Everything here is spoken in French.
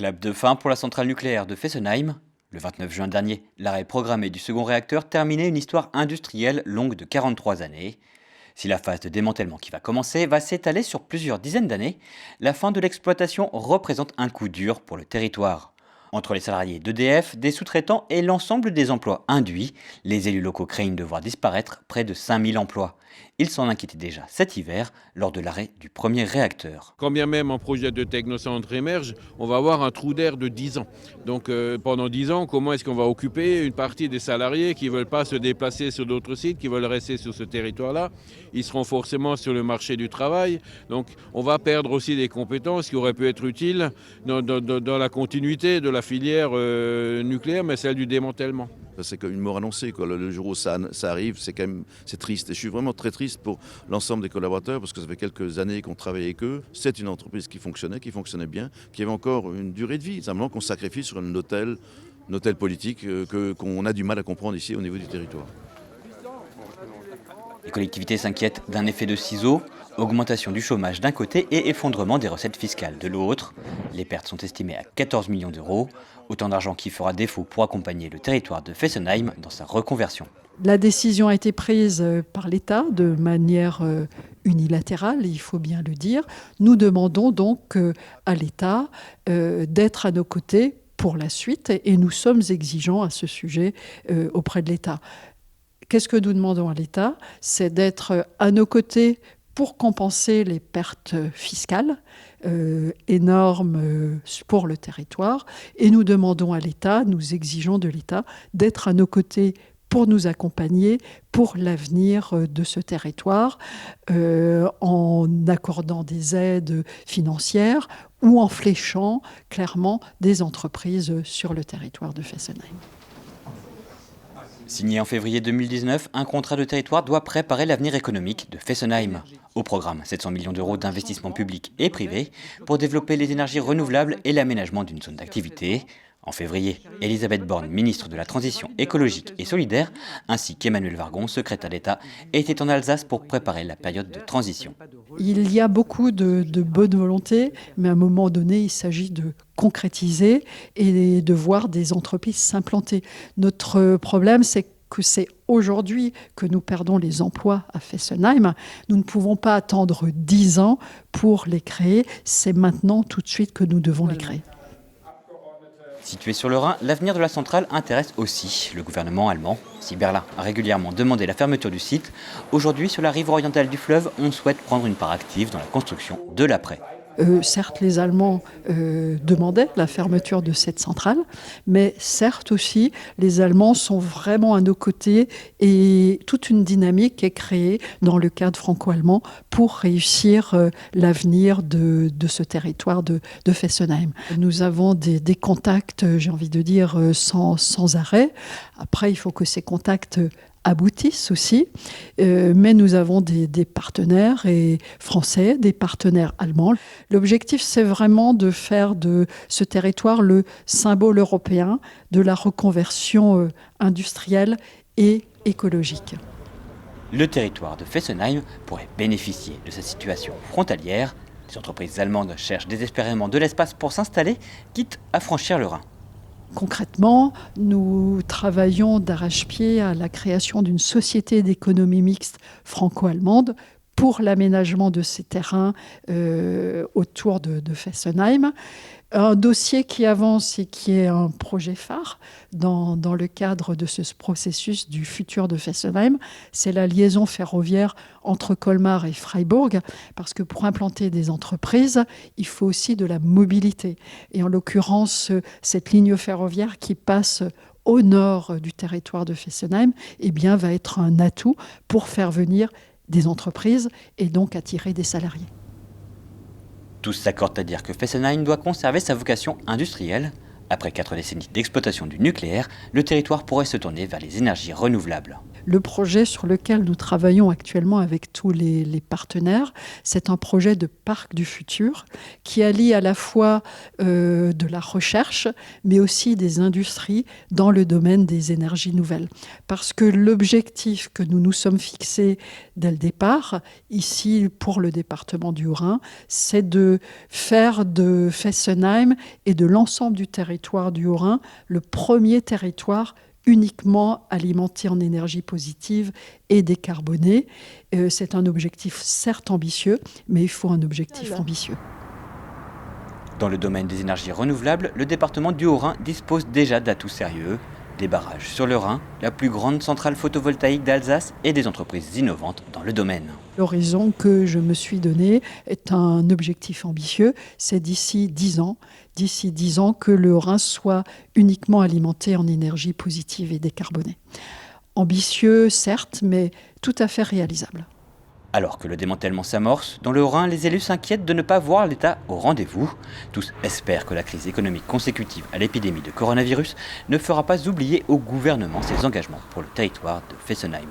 clap de fin pour la centrale nucléaire de Fessenheim. Le 29 juin dernier, l'arrêt programmé du second réacteur terminait une histoire industrielle longue de 43 années. Si la phase de démantèlement qui va commencer va s'étaler sur plusieurs dizaines d'années, la fin de l'exploitation représente un coup dur pour le territoire. Entre les salariés d'EDF, des sous-traitants et l'ensemble des emplois induits, les élus locaux craignent de voir disparaître près de 5000 emplois. Ils s'en inquiétaient déjà cet hiver lors de l'arrêt du premier réacteur. Quand bien même un projet de technocentre émerge, on va avoir un trou d'air de 10 ans. Donc pendant 10 ans, comment est-ce qu'on va occuper une partie des salariés qui ne veulent pas se déplacer sur d'autres sites, qui veulent rester sur ce territoire-là? Ils seront forcément sur le marché du travail. Donc on va perdre aussi des compétences qui auraient pu être utiles dans la continuité de la filière nucléaire, mais celle du démantèlement. C'est comme une mort annoncée, quoi. Le jour où ça arrive, c'est triste. Et je suis vraiment très triste pour l'ensemble des collaborateurs parce que ça fait quelques années qu'on travaille avec eux. C'est une entreprise qui fonctionnait bien, qui avait encore une durée de vie. Simplement qu'on sacrifie sur un hôtel politique qu'on a du mal à comprendre ici au niveau du territoire. Les collectivités s'inquiètent d'un effet de ciseaux, augmentation du chômage d'un côté et effondrement des recettes fiscales de l'autre. Les pertes sont estimées à 14 millions d'euros, autant d'argent qui fera défaut pour accompagner le territoire de Fessenheim dans sa reconversion. La décision a été prise par l'État de manière unilatérale, il faut bien le dire. Nous demandons donc à l'État d'être à nos côtés pour la suite et nous sommes exigeants à ce sujet auprès de l'État. Qu'est-ce que nous demandons à l'État? C'est d'être à nos côtés pour compenser les pertes fiscales énormes pour le territoire. Et nous demandons à l'État, nous exigeons de l'État d'être à nos côtés pour nous accompagner pour l'avenir de ce territoire en accordant des aides financières ou en fléchant clairement des entreprises sur le territoire de Fessenheim. Signé en février 2019, un contrat de territoire doit préparer l'avenir économique de Fessenheim. Au programme, 700 millions d'euros d'investissements publics et privés pour développer les énergies renouvelables et l'aménagement d'une zone d'activité. En février, Elisabeth Borne, ministre de la Transition écologique et solidaire, ainsi qu'Emmanuel Vargon, secrétaire d'État, étaient en Alsace pour préparer la période de transition. Il y a beaucoup de bonne volonté, mais à un moment donné, il s'agit de concrétiser et de voir des entreprises s'implanter. Notre problème, c'est que c'est aujourd'hui que nous perdons les emplois à Fessenheim. Nous ne pouvons pas attendre 10 ans pour les créer. C'est maintenant, tout de suite, que nous devons les créer. Située sur le Rhin, l'avenir de la centrale intéresse aussi le gouvernement allemand. Si Berlin a régulièrement demandé la fermeture du site, aujourd'hui, sur la rive orientale du fleuve, on souhaite prendre une part active dans la construction de l'après. Certes, les Allemands demandaient la fermeture de cette centrale, mais certes aussi, les Allemands sont vraiment à nos côtés et toute une dynamique est créée dans le cadre franco-allemand pour réussir l'avenir de ce territoire de Fessenheim. Nous avons des contacts, j'ai envie de dire, sans arrêt. Après, il faut que ces contacts aboutissent aussi, mais nous avons des partenaires français, des partenaires allemands. L'objectif, c'est vraiment de faire de ce territoire le symbole européen de la reconversion industrielle et écologique. Le territoire de Fessenheim pourrait bénéficier de cette situation frontalière. Les entreprises allemandes cherchent désespérément de l'espace pour s'installer, quitte à franchir le Rhin. Concrètement, nous travaillons d'arrache-pied à la création d'une société d'économie mixte franco-allemande pour l'aménagement de ces terrains autour de Fessenheim. Un dossier qui avance et qui est un projet phare dans le cadre de ce processus du futur de Fessenheim, c'est la liaison ferroviaire entre Colmar et Freiburg, parce que pour implanter des entreprises, il faut aussi de la mobilité. Et en l'occurrence, cette ligne ferroviaire qui passe au nord du territoire de Fessenheim, eh bien, va être un atout pour faire venir des entreprises et donc attirer des salariés. Tous s'accordent à dire que Fessenheim doit conserver sa vocation industrielle. Après 4 décennies d'exploitation du nucléaire, le territoire pourrait se tourner vers les énergies renouvelables. Le projet sur lequel nous travaillons actuellement avec tous les partenaires, c'est un projet de parc du futur qui allie à la fois de la recherche, mais aussi des industries dans le domaine des énergies nouvelles. Parce que l'objectif que nous nous sommes fixés dès le départ, ici pour le département du Haut-Rhin, c'est de faire de Fessenheim et de l'ensemble du territoire du Haut-Rhin le premier territoire uniquement alimenté en énergie positive et décarboné. C'est un objectif certes ambitieux, mais il faut un objectif ambitieux. Dans le domaine des énergies renouvelables, le département du Haut-Rhin dispose déjà d'atouts sérieux. Des barrages sur le Rhin, la plus grande centrale photovoltaïque d'Alsace et des entreprises innovantes dans le domaine. L'horizon que je me suis donné est un objectif ambitieux, c'est d'ici 10 ans que le Haut-Rhin soit uniquement alimenté en énergie positive et décarbonée. Ambitieux, certes, mais tout à fait réalisable. Alors que le démantèlement s'amorce, dans le Haut-Rhin, les élus s'inquiètent de ne pas voir l'État au rendez-vous. Tous espèrent que la crise économique consécutive à l'épidémie de coronavirus ne fera pas oublier au gouvernement ses engagements pour le territoire de Fessenheim.